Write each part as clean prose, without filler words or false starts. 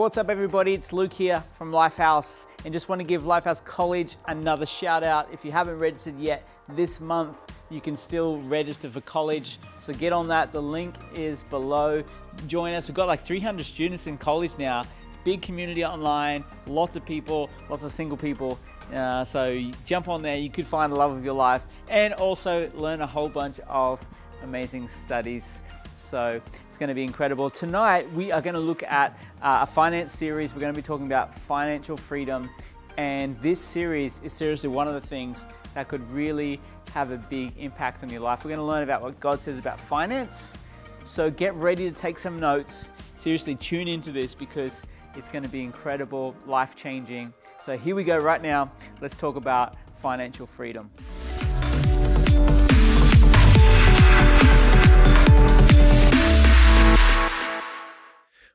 what's up everybody? It's Luke here from Lifehouse, and just want to give Lifehouse College another shout out. If you haven't registered yet, this month you can still register for college, so get on that. The link is below. Join us. We've got like 300 students in college now. Big community online, lots of people, lots of single people. So you jump on there, you could find the love of your life and also learn a whole bunch of amazing studies. So it's going to be incredible. Tonight we are going to look at a finance series. We're going to be talking about financial freedom, and this series is seriously one of the things that could really have a big impact on your life. We're going to learn about what God says about finance. So get ready to take some notes. Seriously, tune into this because it's going to be incredible, life-changing. So here we go right now. Let's talk about financial freedom.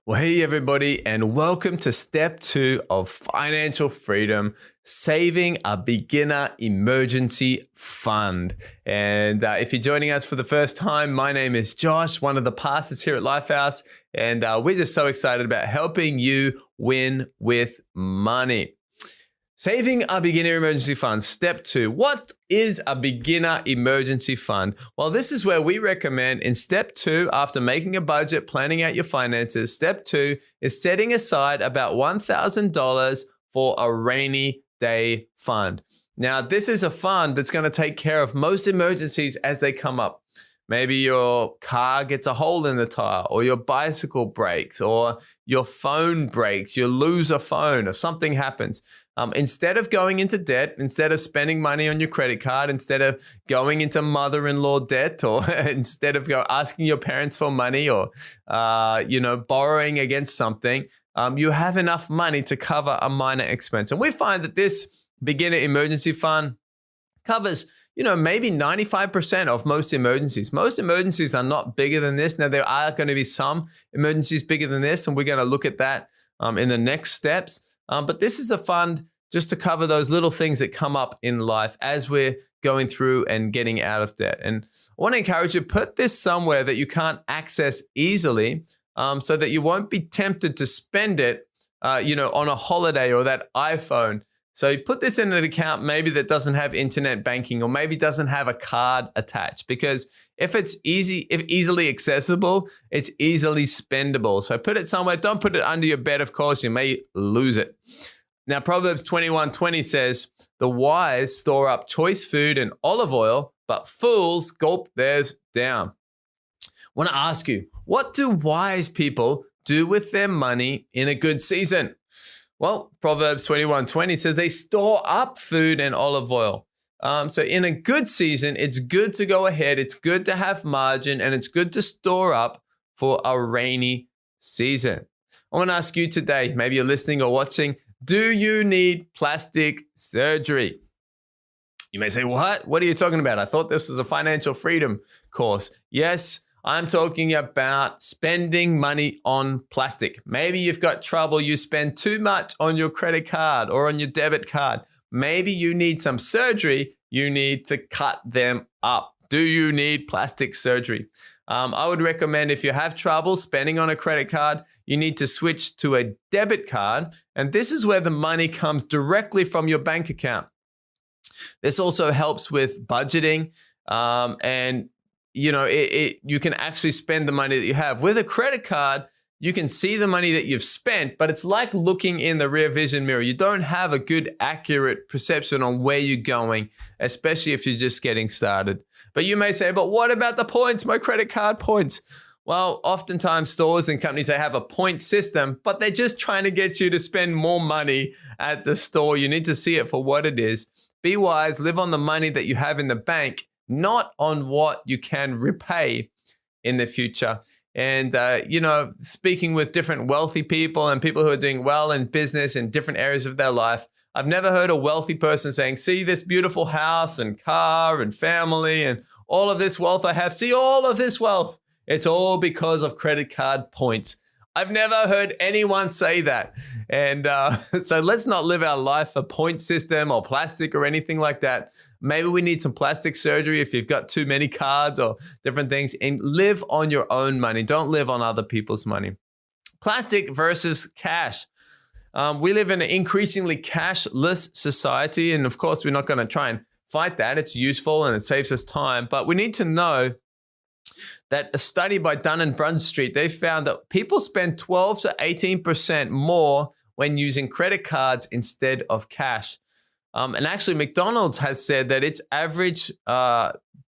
Well, hey everybody, and welcome to step 2 of financial freedom, saving a beginner emergency fund. And if you're joining us for the first time, my name is Josh, one of the pastors here at Lifehouse, and we're just so excited about helping you win with money. Saving a beginner emergency fund, step 2. What is a beginner emergency fund? Well, this is where we recommend in step 2, after making a budget, planning out your finances, step 2 is setting aside about $1,000 for a rainy day fund. Now, this is a fund that's going to take care of most emergencies as they come up. Maybe your car gets a hole in the tire, or your bicycle breaks, or your phone breaks, you lose a phone, or something happens. Instead of going into debt, instead of spending money on your credit card, instead of going into mother-in-law debt, or instead of asking your parents for money, or borrowing against something, you have enough money to cover a minor expense. And we find that this beginner emergency fund covers maybe 95% of most emergencies. Most emergencies are not bigger than this. Now, there are going to be some emergencies bigger than this, and we're going to look at that in the next steps. But this is a fund just to cover those little things that come up in life as we're going through and getting out of debt. And I want to encourage you, put this somewhere that you can't access easily, so that you won't be tempted to spend it, on a holiday or that iPhone. So you put this in an account maybe that doesn't have internet banking, or maybe doesn't have a card attached, because if easily accessible, it's easily spendable. So put it somewhere. Don't put it under your bed, of course. You may lose it. Now, Proverbs 21:20 says, "The wise store up choice food and olive oil, but fools gulp theirs down." I want to ask you, what do wise people do with their money in a good season? Well, Proverbs 21:20 says they store up food and olive oil. So in a good season, it's good to go ahead. It's good to have margin, and it's good to store up for a rainy season. I want to ask you today, maybe you're listening or watching, do you need plastic surgery? You may say, what? What are you talking about? I thought this was a financial freedom course. Yes, I'm talking about spending money on plastic. Maybe you've got trouble. You spend too much on your credit card or on your debit card. Maybe you need some surgery. You need to cut them up. Do you need plastic surgery? I would recommend, if you have trouble spending on a credit card, you need to switch to a debit card. And this is where the money comes directly from your bank account. This also helps with budgeting, and you can actually spend the money that you have. With a credit card, you can see the money that you've spent, but it's like looking in the rear vision mirror. You don't have a good, accurate perception on where you're going, especially if you're just getting started. But you may say, but what about the points, my credit card points? Well, oftentimes stores and companies, they have a point system, but they're just trying to get you to spend more money at the store. You need to see it for what it is. Be wise, live on the money that you have in the bank, not on what you can repay in the future. And, speaking with different wealthy people and people who are doing well in business in different areas of their life, I've never heard a wealthy person saying, see this beautiful house and car and family and all of this wealth I have. See all of this wealth. It's all because of credit card points. I've never heard anyone say that. And so let's not live our life a point system or plastic or anything like that. Maybe we need some plastic surgery if you've got too many cards or different things, and live on your own money. Don't live on other people's money. Plastic versus cash. We live in an increasingly cashless society. And of course, we're not going to try and fight that. It's useful and it saves us time. But we need to know that a study by Dun & Bradstreet, they found that people spend 12 to 18% more when using credit cards instead of cash. And actually, McDonald's has said that its average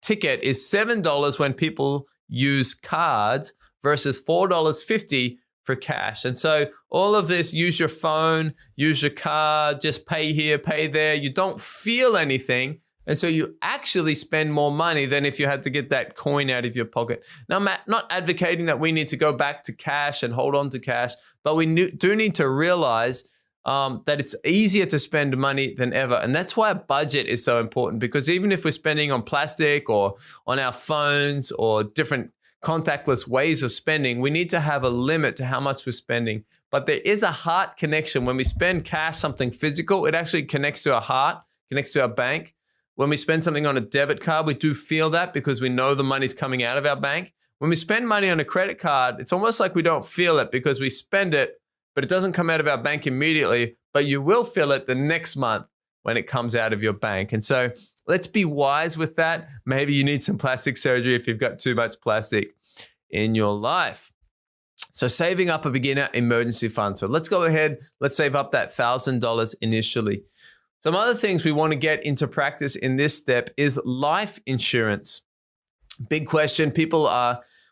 ticket is $7 when people use cards versus $4.50 for cash. And so all of this, use your phone, use your card, just pay here, pay there. You don't feel anything. And so you actually spend more money than if you had to get that coin out of your pocket. Now, I'm not advocating that we need to go back to cash and hold on to cash, but we do need to realize that it's easier to spend money than ever. And that's why a budget is so important, because even if we're spending on plastic or on our phones or different contactless ways of spending, we need to have a limit to how much we're spending. But there is a heart connection. When we spend cash, something physical, it actually connects to our heart, connects to our bank. When we spend something on a debit card, we do feel that because we know the money's coming out of our bank. When we spend money on a credit card, it's almost like we don't feel it because we spend it, but it doesn't come out of our bank immediately, but you will feel it the next month when it comes out of your bank. And so let's be wise with that. Maybe you need some plastic surgery if you've got too much plastic in your life. So saving up a beginner emergency fund. So let's go ahead. Let's save up that $1,000 initially. Some other things we want to get into practice in this step is life insurance. Big question. People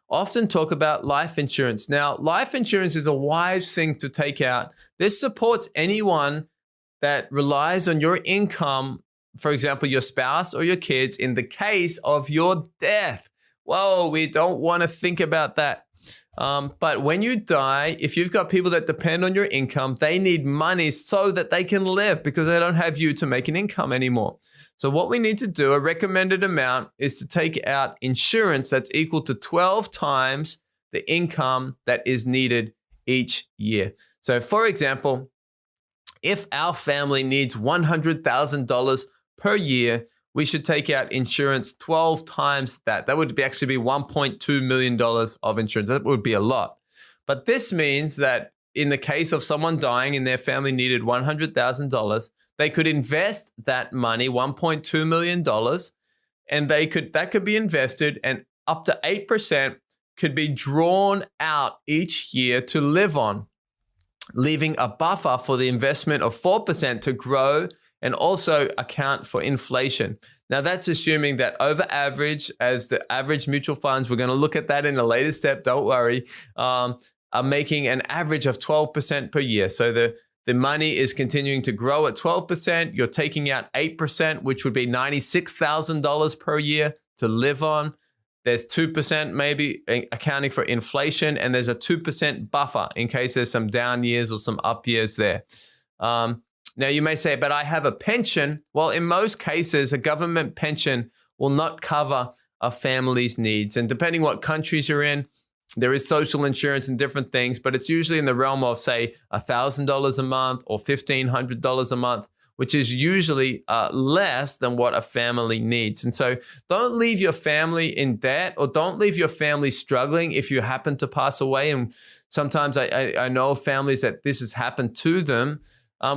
often talk about life insurance. Now, life insurance is a wise thing to take out. This supports anyone that relies on your income, for example, your spouse or your kids, in the case of your death. Whoa, we don't want to think about that. But when you die, if you've got people that depend on your income, they need money so that they can live because they don't have you to make an income anymore. So what we need to do, a recommended amount, is to take out insurance that's equal to 12 times the income that is needed each year. So for example, if our family needs $100,000 per year, we should take out insurance 12 times that. That would actually be $1.2 million of insurance. That would be a lot. But this means that in the case of someone dying and their family needed $100,000, they could invest that money, $1.2 million, and that could be invested, and up to 8% could be drawn out each year to live on, leaving a buffer for the investment of 4% to grow and also account for inflation. Now, that's assuming that over average, as the average mutual funds, we're going to look at that in a later step, don't worry, are making an average of 12% per year. So the money is continuing to grow at 12%. You're taking out 8%, which would be $96,000 per year to live on. There's 2% maybe accounting for inflation, and there's a 2% buffer in case there's some down years or some up years there. Now, you may say, but I have a pension. Well, in most cases, a government pension will not cover a family's needs. And depending what countries you're in, there is social insurance and different things, but it's usually in the realm of, say, $1,000 a month or $1,500 a month, which is usually less than what a family needs. And so don't leave your family in debt, or don't leave your family struggling if you happen to pass away. And sometimes I know families that this has happened to them.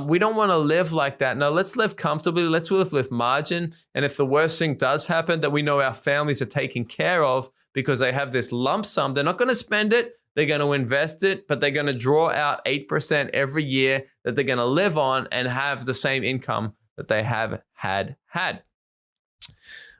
We don't want to live like that. No, let's live comfortably. Let's live with margin. And if the worst thing does happen, that we know our families are taken care of because they have this lump sum. They're not going to spend it. They're going to invest it, but they're going to draw out 8% every year that they're going to live on and have the same income that they have had.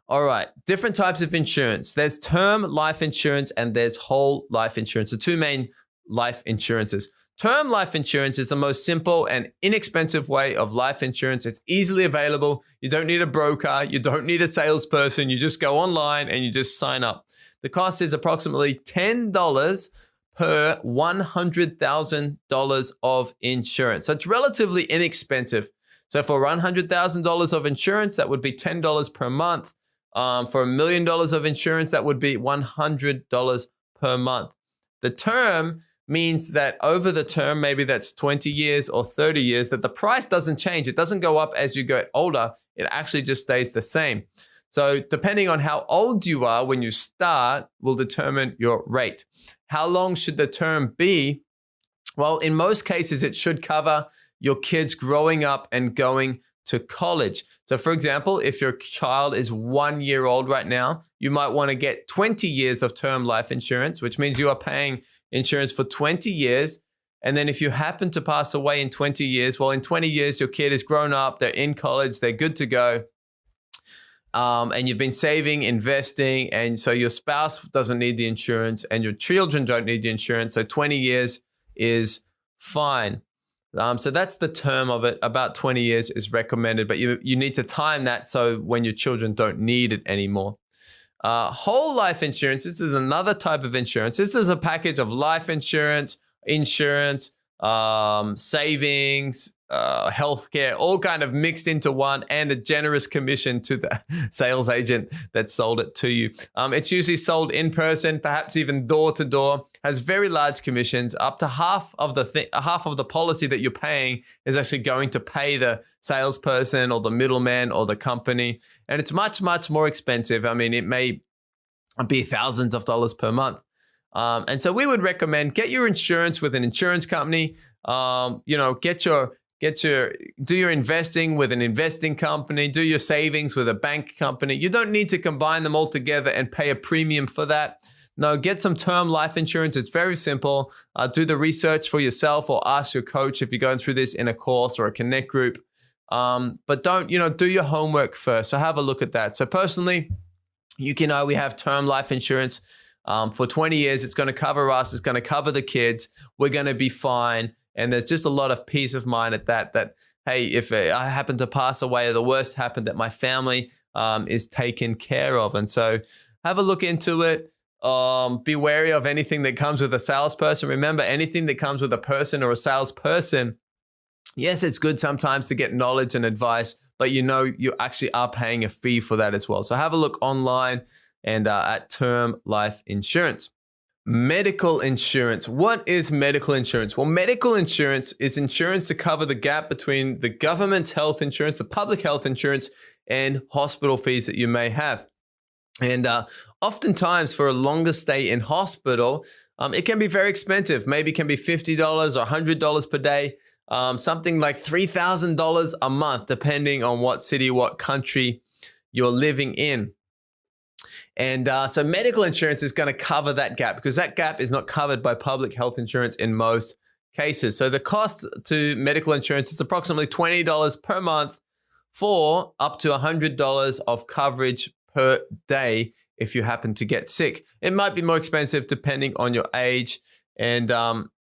All right, different types of insurance. There's term life insurance and there's whole life insurance, the two main life insurances. Term life insurance is the most simple and inexpensive way of life insurance. It's easily available. You don't need a broker. You don't need a salesperson. You just go online and you just sign up. The cost is approximately $10 per $100,000 of insurance. So it's relatively inexpensive. So for $100,000 of insurance, that would be $10 per month. For $1 million of insurance, that would be $100 per month. The term means that over the term, maybe that's 20 years or 30 years, that the price doesn't change. It doesn't go up as you get older. It actually just stays the same. So depending on how old you are when you start will determine your rate. How long should the term be? Well, in most cases, it should cover your kids growing up and going to college. So for example, if your child is 1 year old right now, you might want to get 20 years of term life insurance, which means you are paying insurance for 20 years. And then if you happen to pass away in 20 years, well, in 20 years, your kid is grown up, they're in college, they're good to go. And you've been saving, investing, and so your spouse doesn't need the insurance and your children don't need the insurance. So 20 years is fine. So that's the term of it. About 20 years is recommended, but you need to time that so when your children don't need it anymore. Whole life insurance, this is another type of insurance. This is a package of life insurance, savings, healthcare, all kind of mixed into one, and a generous commission to the sales agent that sold it to you. It's usually sold in person, perhaps even door to door, has very large commissions. Up to half of the policy that you're paying is actually going to pay the salesperson or the middleman or the company. And it's much, much more expensive. I mean, it may be thousands of dollars per month. And so we would recommend get your insurance with an insurance company. Do your investing with an investing company, do your savings with a bank company. You don't need to combine them all together and pay a premium for that. No, get some term life insurance. It's very simple. Do the research for yourself or ask your coach if you're going through this in a course or a connect group. But don't, do your homework first. So have a look at that. So personally, we have term life insurance. For 20 years, it's going to cover us. It's going to cover the kids. We're going to be fine. And there's just a lot of peace of mind at that, hey, if I happen to pass away or the worst happened, that my family is taken care of. And so have a look into it. Be wary of anything that comes with a salesperson. Remember, anything that comes with a person or a salesperson, yes, it's good sometimes to get knowledge and advice, but you actually are paying a fee for that as well. So have a look online and at term life insurance. Medical insurance. What is medical insurance? Well, medical insurance is insurance to cover the gap between the government's health insurance, the public health insurance, and hospital fees that you may have. And oftentimes for a longer stay in hospital, it can be very expensive. Maybe it can be $50 or $100 per day, something like $3,000 a month, depending on what city, what country you're living in. And so medical insurance is going to cover that gap because that gap is not covered by public health insurance in most cases. So the cost to medical insurance is approximately $20 per month for up to $100 of coverage per day if you happen to get sick. It might be more expensive depending on your age. And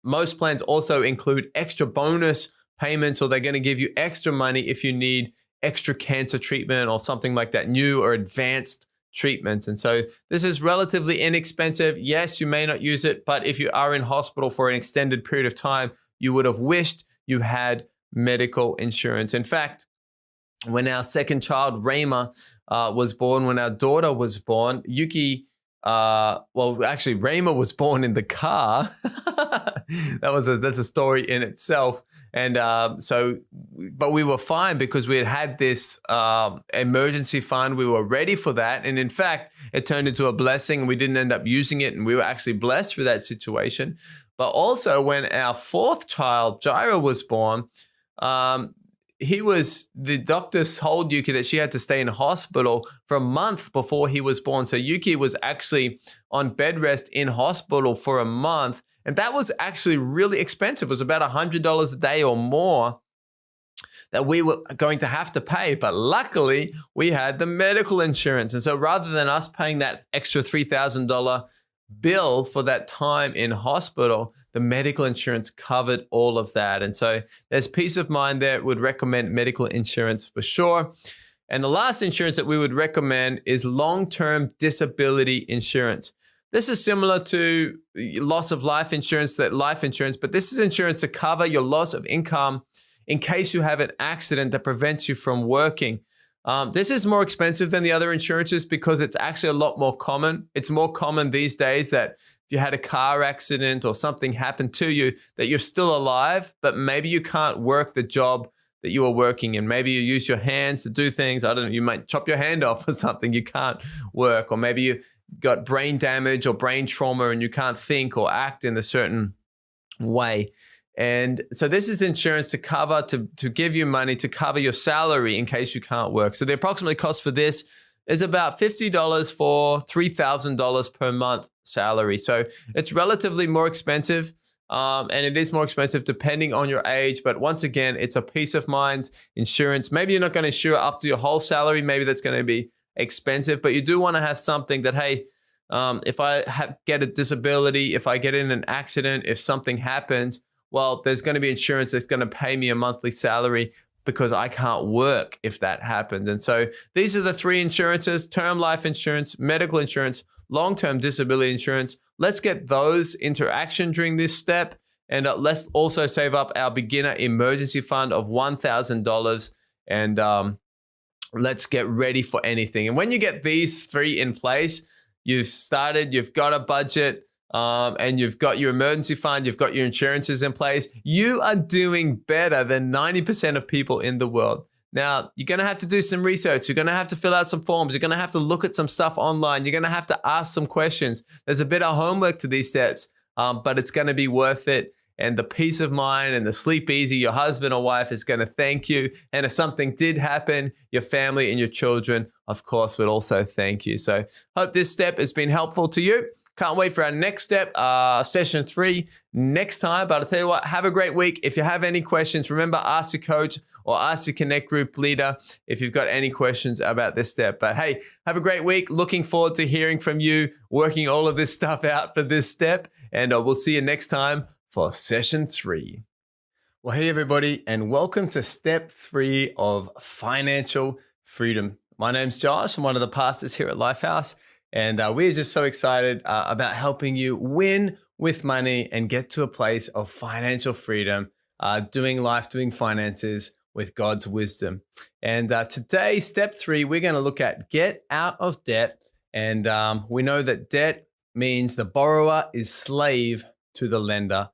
most plans also include extra bonus payments, or they're going to give you extra money if you need extra cancer treatment or something like that, new or advanced treatments. And so this is relatively inexpensive. Yes, you may not use it, but if you are in hospital for an extended period of time, you would have wished you had medical insurance. In fact, when our second child, Rayma, was born, when our daughter was born, Yuki, Rayma was born in the car. That's a story in itself. And but we were fine because we had this emergency fund. We were ready for that. And in fact, it turned into a blessing. We didn't end up using it, and we were actually blessed for that situation. But also when our fourth child, Jaira, was born, the doctors told Yuki that she had to stay in hospital for a month before he was born. So Yuki was actually on bed rest in hospital for a month. And that was actually really expensive. It was about $100 a day or more that we were going to have to pay. But luckily, we had the medical insurance. And so rather than us paying that extra $3,000 bill for that time in hospital, the medical insurance covered all of that. And so there's peace of mind there. Would recommend medical insurance for sure. And the last insurance that we would recommend is long-term disability insurance. This is similar to loss of life insurance, but this is insurance to cover your loss of income in case you have an accident that prevents you from working. This is more expensive than the other insurances because it's actually a lot more common. It's more common these days that if you had a car accident or something happened to you, that you're still alive, but maybe you can't work the job that you are working in. Maybe you use your hands to do things. I don't know, you might chop your hand off or something. You can't work, or maybe you got brain damage or brain trauma and you can't think or act in a certain way. And so this is insurance to cover, to give you money to cover your salary in case you can't work. So the approximately cost for this is about $50 for $3,000 per month salary. So it's relatively more expensive. And it is more expensive depending on your age. But once again, it's a peace of mind insurance. Maybe you're not going to insure up to your whole salary. Maybe that's going to be expensive, but you do want to have something that, hey, if I get a disability, if I get in an accident, if something happens, well, there's going to be insurance that's going to pay me a monthly salary because I can't work if that happens. And so these are the three insurances: term life insurance, medical insurance, long-term disability insurance. Let's get those into action during this step. And let's also save up our beginner emergency fund of $1,000. And let's get ready for anything. And when you get these three in place, you've got a budget, and you've got your emergency fund, you've got your insurances in place, you are doing better than 90% of people in the world. Now, you're going to have to do some research. You're going to have to fill out some forms. You're going to have to look at some stuff online. You're going to have to ask some questions. There's a bit of homework to these steps, but it's going to be worth it. And the peace of mind and the sleep easy, your husband or wife is going to thank you. And if something did happen, your family and your children, of course, would also thank you. So hope this step has been helpful to you. Can't wait for our next step, session 3 next time. But I'll tell you what, have a great week. If you have any questions, remember, ask your coach or ask your Connect group leader if you've got any questions about this step. But hey, have a great week. Looking forward to hearing from you, working all of this stuff out for this step. And we'll see you next time for session 3. Well, hey, everybody, and welcome to step 3 of financial freedom. My name's Josh. I'm one of the pastors here at Lifehouse. And we're just so excited about helping you win with money and get to a place of financial freedom, doing life, doing finances with God's wisdom. And today, step 3, we're going to look at get out of debt. And we know that debt means the borrower is slave to the lender.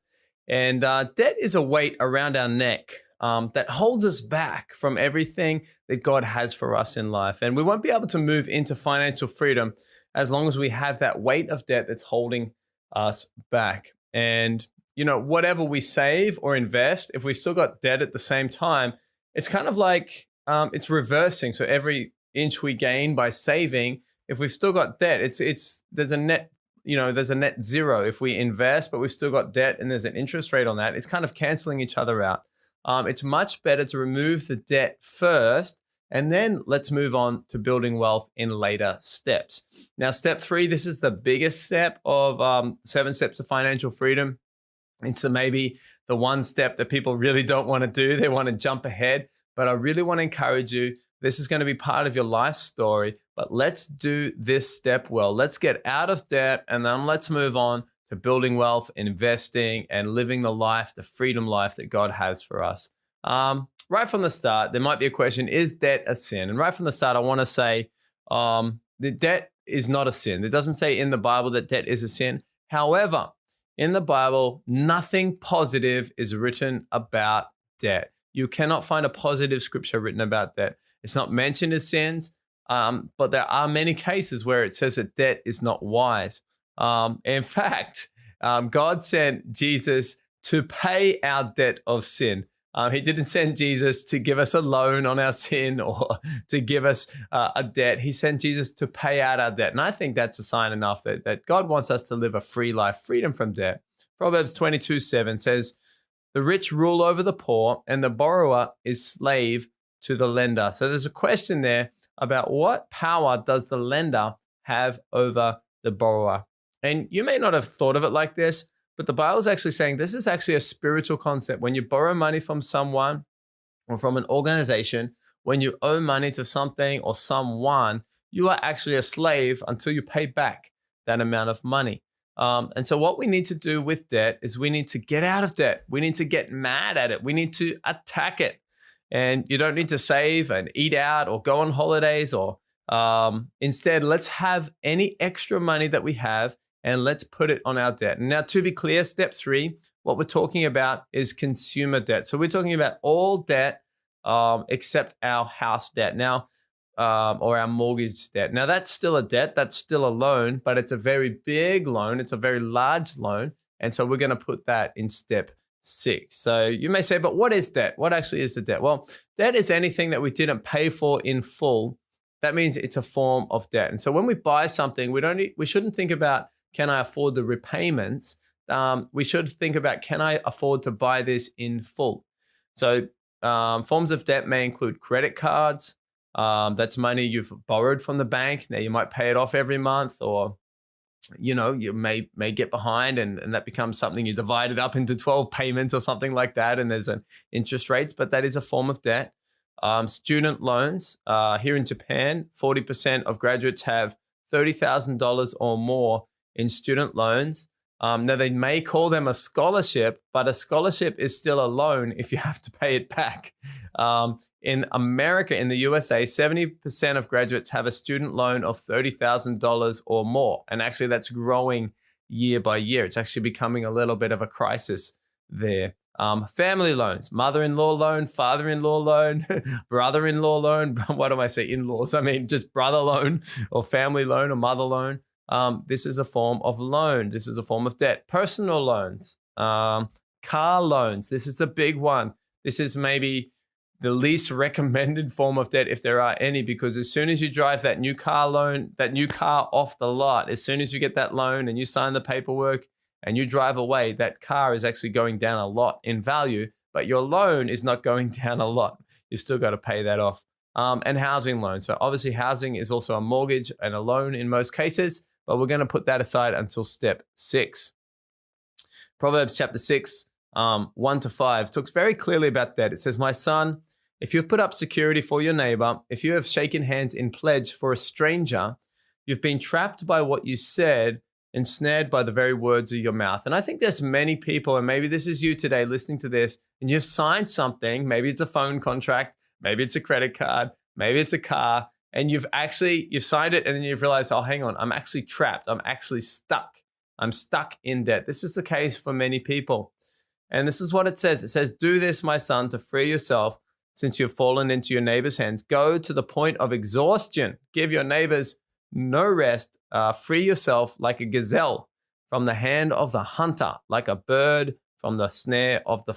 And debt is a weight around our neck that holds us back from everything that God has for us in life. And we won't be able to move into financial freedom as long as we have that weight of debt that's holding us back. And, you know, whatever we save or invest, if we still got debt at the same time, it's kind of like it's reversing. So every inch we gain by saving, if we've still got debt, there's a net zero. If we invest, but we've still got debt and there's an interest rate on that, it's kind of canceling each other out. It's much better to remove the debt first, and then let's move on to building wealth in later steps. Now, step 3, this is the biggest step of 7 steps to financial freedom. It's maybe the one step that people really don't want to do. They want to jump ahead, but I really want to encourage you. This is going to be part of your life story, but let's do this step well. Let's get out of debt, and then let's move on to building wealth, investing, and living the life, the freedom life that God has for us. Right from the start, there might be a question, is debt a sin? And right from the start, I want to say the debt is not a sin. It doesn't say in the Bible that debt is a sin. However, in the Bible, nothing positive is written about debt. You cannot find a positive scripture written about debt. It's not mentioned as sins, but there are many cases where it says that debt is not wise. In fact, God sent Jesus to pay our debt of sin. He didn't send Jesus to give us a loan on our sin or to give us a debt. He sent Jesus to pay out our debt. And I think that's a sign enough that God wants us to live a free life, freedom from debt. Proverbs 22:7 says, the rich rule over the poor and the borrower is slave to the lender. So there's a question there about what power does the lender have over the borrower? And you may not have thought of it like this, but the Bible is actually saying this is actually a spiritual concept. When you borrow money from someone or from an organization, when you owe money to something or someone, you are actually a slave until you pay back that amount of money. And so what we need to do with debt is we need to get out of debt. We need to get mad at it. We need to attack it. And you don't need to save and eat out or go on holidays or instead, let's have any extra money that we have and let's put it on our debt. Now, to be clear, step 3, what we're talking about is consumer debt. So we're talking about all debt except our house debt now, or our mortgage debt. Now, that's still a debt. That's still a loan, but it's a very big loan. It's a very large loan. And so we're going to put that in step 6. So you may say, but what is debt? What actually is the debt? Well, debt is anything that we didn't pay for in full. That means it's a form of debt. And so when we buy something, we shouldn't think about, can I afford the repayments? We should think about, can I afford to buy this in full? So forms of debt may include credit cards. That's money you've borrowed from the bank. Now you might pay it off every month, or you may get behind and that becomes something you divide it up into 12 payments or something like that, and there's an interest rates, but that is a form of debt. Student loans. Here in Japan, 40% of graduates have $30,000 or more in student loans. Now they may call them a scholarship, but a scholarship is still a loan if you have to pay it back. In America, in the USA, 70% of graduates have a student loan of $30,000 or more. And actually that's growing year by year. It's actually becoming a little bit of a crisis there. Family loans, mother-in-law loan, father-in-law loan, brother-in-law loan. What do I say? In-laws. I mean, just brother loan or family loan or mother loan. This is a form of loan. This is a form of debt. Personal loans, car loans. This is a big one. This is maybe the least recommended form of debt if there are any, because as soon as you drive that new car off the lot, as soon as you get that loan and you sign the paperwork and you drive away, that car is actually going down a lot in value, but your loan is not going down a lot. You still got to pay that off. And housing loans. So obviously housing is also a mortgage and a loan in most cases, but we're going to put that aside until step 6. Proverbs chapter 6, 1-5 talks very clearly about that. It says, "My son, if you've put up security for your neighbor, if you have shaken hands in pledge for a stranger, you've been trapped by what you said, ensnared by the very words of your mouth." And I think there's many people, and maybe this is you today listening to this, and you've signed something. Maybe it's a phone contract, maybe it's a credit card, maybe it's a car, and you've signed it, and then you've realized, oh, hang on, I'm actually trapped. I'm actually stuck. I'm stuck in debt. This is the case for many people. And this is what it says. It says, "Do this, my son, to free yourself, since you've fallen into your neighbor's hands. Go to the point of exhaustion. Give your neighbors no rest. Free yourself like a gazelle from the hand of the hunter, like a bird from the snare of the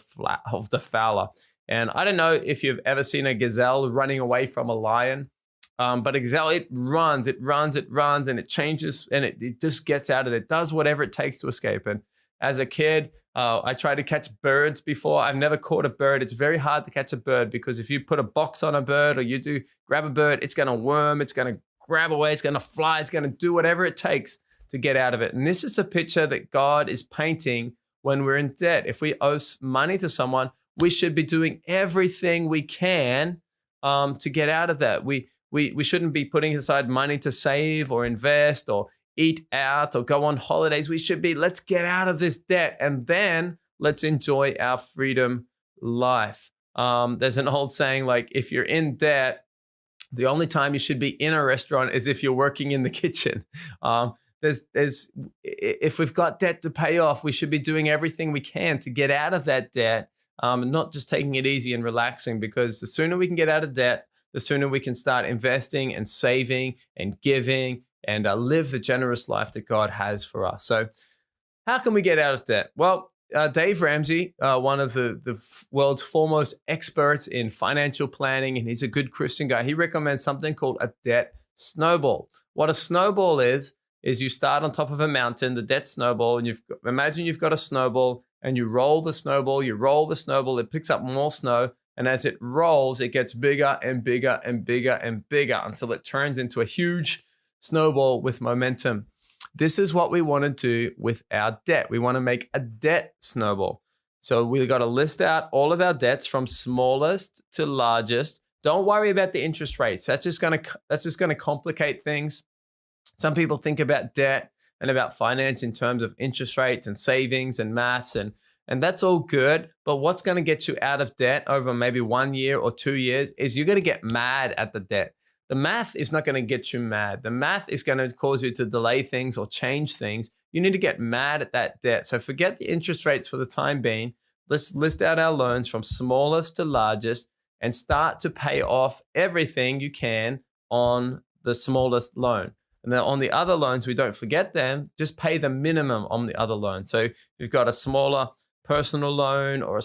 fowler." And I don't know if you've ever seen a gazelle running away from a lion, but a gazelle, it runs, and it changes, and it just gets out of it, does whatever it takes to escape. And as a kid, I tried to catch birds before. I've never caught a bird. It's very hard to catch a bird because if you put a box on a bird or you do grab a bird, it's going to worm, it's going to grab away, it's going to fly, it's going to do whatever it takes to get out of it. And this is a picture that God is painting when we're in debt. If we owe money to someone, we should be doing everything we can to get out of that. We shouldn't be putting aside money to save or invest or eat out or go on holidays. We should be, let's get out of this debt and then let's enjoy our freedom life. There's an old saying, like, if you're in debt, the only time you should be in a restaurant is if you're working in the kitchen. If we've got debt to pay off, we should be doing everything we can to get out of that debt, not just taking it easy and relaxing, because the sooner we can get out of debt, the sooner we can start investing and saving and giving and live the generous life that God has for us. So how can we get out of debt? Well, Dave Ramsey, one of the world's foremost experts in financial planning, and he's a good Christian guy, he recommends something called a debt snowball. What a snowball is you start on top of a mountain, the debt snowball, and imagine you've got a snowball and you roll the snowball, it picks up more snow, and as it rolls, it gets bigger and bigger and bigger and bigger until it turns into a huge snowball with momentum. This is what we want to do with our debt. We want to make a debt snowball. So we've got to list out all of our debts from smallest to largest. Don't worry about the interest rates. That's just going to complicate things. Some people think about debt and about finance in terms of interest rates and savings and maths, and that's all good. But what's going to get you out of debt over maybe 1 year or 2 years is you're going to get mad at the debt. The math is not going to get you mad. The math is going to cause you to delay things or change things. You need to get mad at that debt. So forget the interest rates for the time being. Let's list out our loans from smallest to largest and start to pay off everything you can on the smallest loan. And then on the other loans, we don't forget them, just pay the minimum on the other loan. So if you've got a smaller personal loan or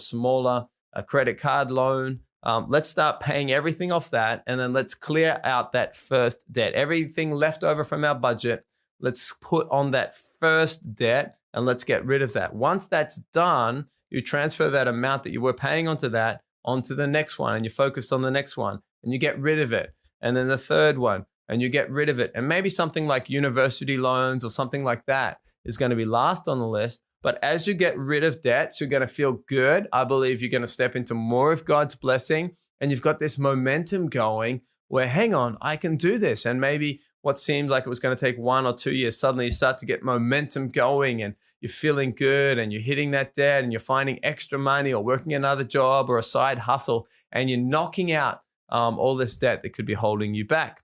a credit card loan. Let's start paying everything off that, and then let's clear out that first debt. Everything left over from our budget, let's put on that first debt and let's get rid of that. Once that's done, you transfer that amount that you were paying onto the next one, and you focus on the next one and you get rid of it. And then the third one, and you get rid of it. And maybe something like university loans or something like that is going to be last on the list. But as you get rid of debts, you're going to feel good. I believe you're going to step into more of God's blessing, and you've got this momentum going where, hang on, I can do this. And maybe what seemed like it was going to take 1 or 2 years, suddenly you start to get momentum going and you're feeling good and you're hitting that debt and you're finding extra money or working another job or a side hustle, and you're knocking out all this debt that could be holding you back.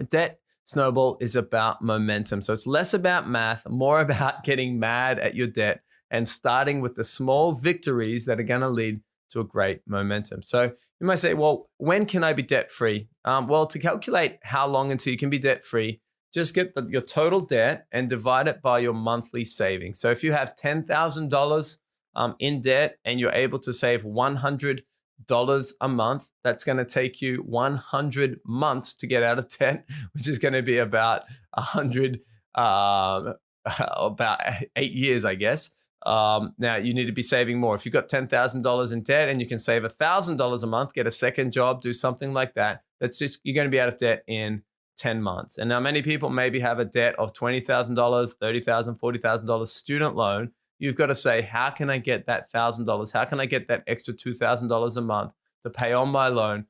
Debt snowball is about momentum. So it's less about math, more about getting mad at your debt and starting with the small victories that are going to lead to a great momentum. So you might say, well, when can I be debt free? Well, to calculate how long until you can be debt free, just get your total debt and divide it by your monthly savings. So if you have $10,000 in debt and you're able to save $100 a month, that's going to take you 100 months to get out of debt, which is going to be about 100, about 8 years, I guess. Now you need to be saving more. If you've got $10,000 in debt and you can save $1,000 a month, get a second job, do something like that. That's just, you're going to be out of debt in 10 months. And now many people maybe have a debt of $20,000, $30,000, $40,000 student loan. You've got to say, how can I get that $1,000? How can I get that extra $2,000 a month to pay on my loan?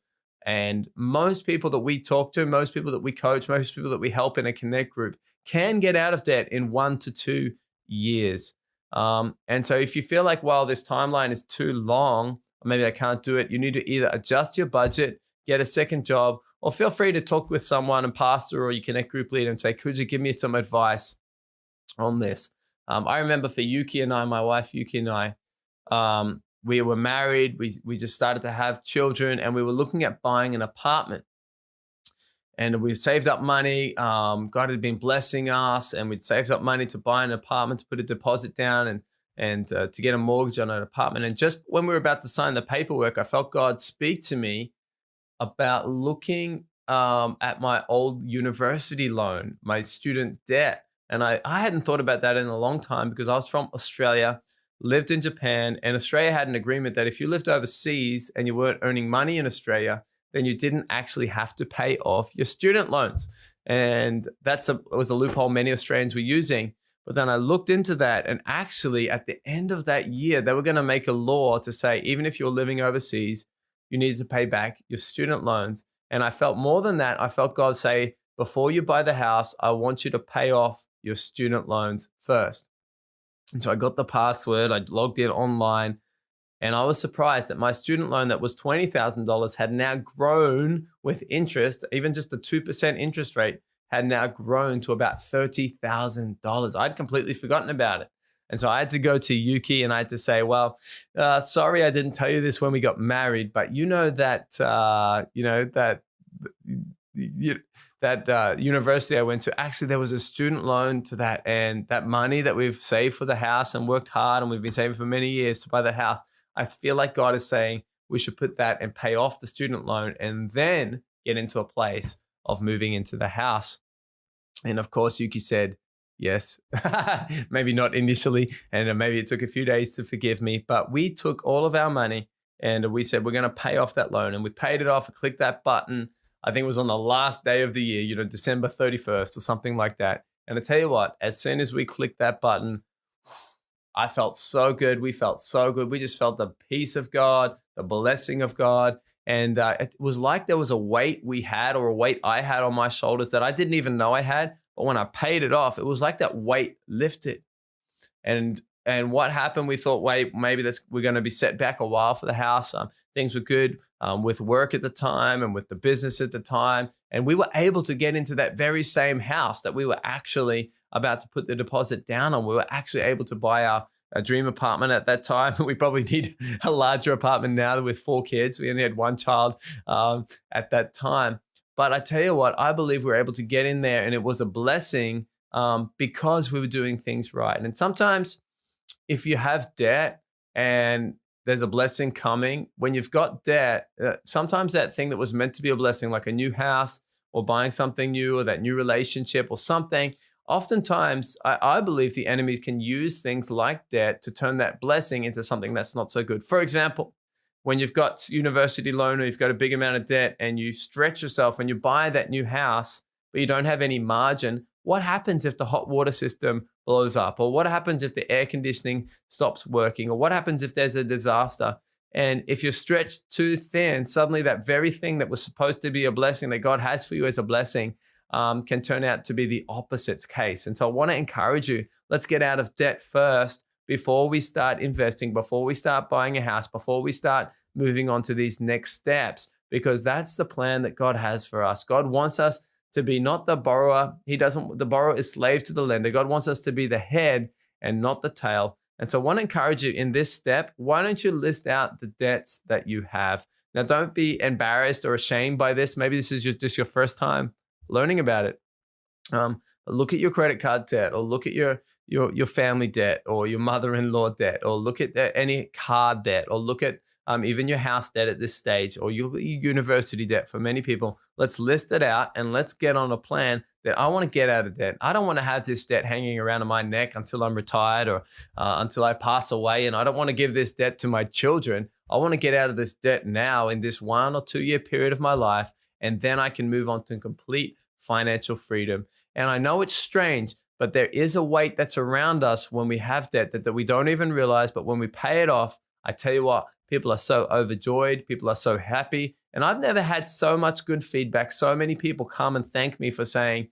And most people that we talk to, most people that we coach, most people that we help in a Connect group can get out of debt in 1 to 2 years. And so if you feel like, well, this timeline is too long, or maybe I can't do it, you need to either adjust your budget, get a second job, or feel free to talk with someone, and pastor or your Connect group leader, and say, could you give me some advice on this? I remember for Yuki and I, my wife Yuki and I, we were married. We just started to have children, and we were looking at buying an apartment. And we saved up money. God had been blessing us, and we'd saved up money to buy an apartment, to put a deposit down, and to get a mortgage on an apartment. And just when we were about to sign the paperwork, I felt God speak to me about looking at my old university loan, my student debt. And I hadn't thought about that in a long time, because I was from Australia, lived in Japan, and Australia had an agreement that if you lived overseas and you weren't earning money in Australia, then you didn't actually have to pay off your student loans. And it was a loophole many Australians were using. But then I looked into that, and actually at the end of that year, they were going to make a law to say, even if you're living overseas, you need to pay back your student loans. And I felt more than that. I felt God say, before you buy the house, I want you to pay off your student loans first. And so I got the password, I logged in online, and I was surprised that my student loan that was $20,000 had now grown with interest. Even just the 2% interest rate had now grown to about $30,000. I'd completely forgotten about it. And so I had to go to Yuki and I had to say, well, sorry, I didn't tell you this when we got married, but that university I went to, actually there was a student loan to that, and that money that we've saved for the house and worked hard and we've been saving for many years to buy that house, I feel like God is saying we should put that and pay off the student loan and then get into a place of moving into the house. And of course, Yuki said, yes, maybe not initially, and maybe it took a few days to forgive me, but we took all of our money and we said, we're going to pay off that loan. And we paid it off and clicked that button. I think it was on the last day of the year, December 31st or something like that. And I tell you what, as soon as we clicked that button, I felt so good. We felt so good. We just felt the peace of God, the blessing of God. And it was like there was a weight we had, or a weight I had on my shoulders that I didn't even know I had. But when I paid it off, it was like that weight lifted. And what happened? We thought, wait, maybe we're going to be set back a while for the house. Things were good with work at the time and with the business at the time. And we were able to get into that very same house that we were actually about to put the deposit down on. We were actually able to buy a dream apartment at that time. We probably need a larger apartment now with 4 kids. We only had 1 child at that time. But I tell you what, I believe we were able to get in there, and it was a blessing because we were doing things right. And sometimes if you have debt, and there's a blessing coming. When you've got debt, sometimes that thing that was meant to be a blessing, like a new house or buying something new or that new relationship or something, oftentimes I believe the enemy can use things like debt to turn that blessing into something that's not so good. For example, when you've got university loan or you've got a big amount of debt and you stretch yourself and you buy that new house, but you don't have any margin, what happens if the hot water system blows up? Or what happens if the air conditioning stops working? Or what happens if there's a disaster? And if you're stretched too thin, suddenly that very thing that was supposed to be a blessing that God has for you as a blessing can turn out to be the opposite case. And so I want to encourage you, let's get out of debt first before we start investing, before we start buying a house, before we start moving on to these next steps, because that's the plan that God has for us. God wants us to be not the borrower. The borrower is slave to the lender. God wants us to be the head and not the tail. And so I want to encourage you in this step, why don't you list out the debts that you have? Now, don't be embarrassed or ashamed by this. Maybe this is just your first time learning about it. Look at your credit card debt, or look at your family debt, or your mother-in-law debt, or look at any car debt, or look at even your house debt at this stage, or your university debt for many people. Let's list it out and let's get on a plan that I want to get out of debt. I don't want to have this debt hanging around my neck until I'm retired or until I pass away. And I don't want to give this debt to my children. I want to get out of this debt now in this 1 or 2 year period of my life. And then I can move on to complete financial freedom. And I know it's strange, but there is a weight that's around us when we have debt that we don't even realize. But when we pay it off, I tell you what, people are so overjoyed. People are so happy. And I've never had so much good feedback. So many people come and thank me for saying,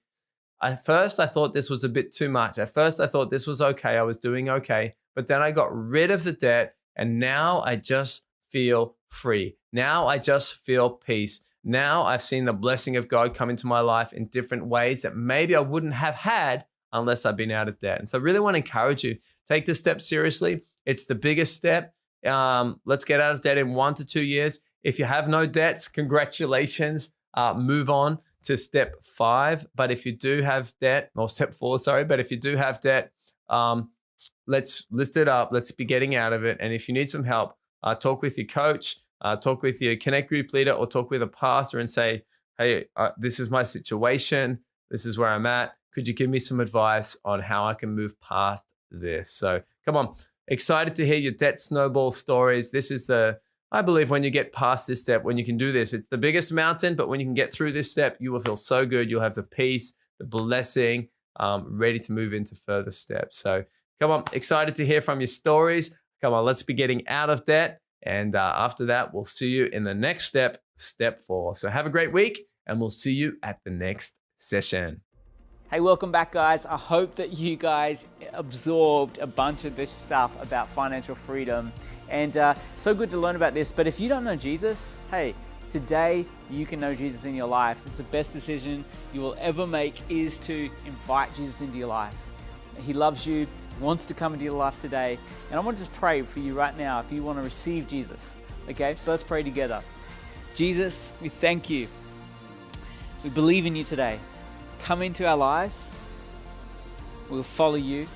at first I thought this was a bit too much. At first I thought this was okay. I was doing okay. But then I got rid of the debt and now I just feel free. Now I just feel peace. Now I've seen the blessing of God come into my life in different ways that maybe I wouldn't have had unless I'd been out of debt. And so I really want to encourage you, take this step seriously. It's the biggest step. Let's get out of debt in 1 to 2 years. If you have no debts, congratulations. Move on to step 5. But if you do have debt, or step 4, sorry, but if you do have debt, let's list it up. Let's be getting out of it. And if you need some help, talk with your coach, talk with your Connect group leader, or talk with a pastor and say, hey, this is my situation. This is where I'm at. Could you give me some advice on how I can move past this? So come on. Excited to hear your debt snowball stories. This is I believe when you get past this step, when you can do this, it's the biggest mountain, but when you can get through this step, you will feel so good. You'll have the peace, the blessing, ready to move into further steps. So come on, excited to hear from your stories. Come on, let's be getting out of debt. And after that, we'll see you in the next step, step 4. So have a great week, and we'll see you at the next session. Hey, welcome back, guys. I hope that you guys absorbed a bunch of this stuff about financial freedom, and so good to learn about this. But if you don't know Jesus, hey, today you can know Jesus in your life. It's the best decision you will ever make, is to invite Jesus into your life. He loves you, wants to come into your life today. And I want to just pray for you right now if you want to receive Jesus. Okay, so let's pray together. Jesus, we thank you. We believe in you today. Come into our lives. We'll follow you.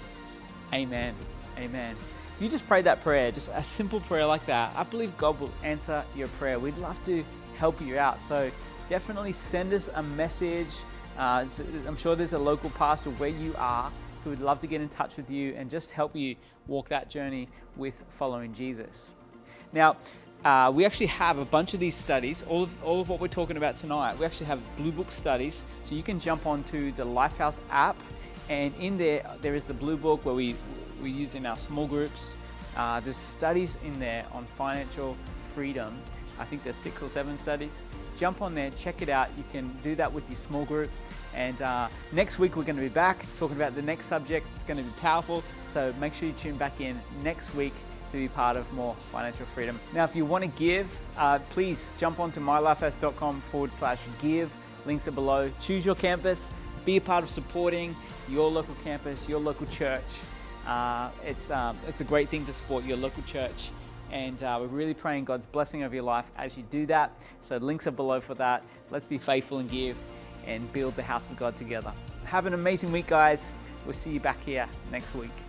Amen. Amen. If you just prayed that prayer, just a simple prayer like that, I believe God will answer your prayer. We'd love to help you out. So definitely send us a message. I'm sure there's a local pastor where you are who would love to get in touch with you and just help you walk that journey with following Jesus. Now, we actually have a bunch of these studies, all of what we're talking about tonight. We actually have Blue Book studies, so you can jump onto the Lifehouse app, and in there is the Blue Book where we use in our small groups. There's studies in there on financial freedom. I think there's 6 or 7 studies. Jump on there, check it out. You can do that with your small group. And next week we're going to be back talking about the next subject. It's going to be powerful, so make sure you tune back in next week to be part of more financial freedom. Now, if you want to give, please jump onto mylifehouse.com/give. Links are below. Choose your campus. Be a part of supporting your local campus, your local church. It's a great thing to support your local church. And we're really praying God's blessing over your life as you do that. So links are below for that. Let's be faithful and give and build the house of God together. Have an amazing week, guys. We'll see you back here next week.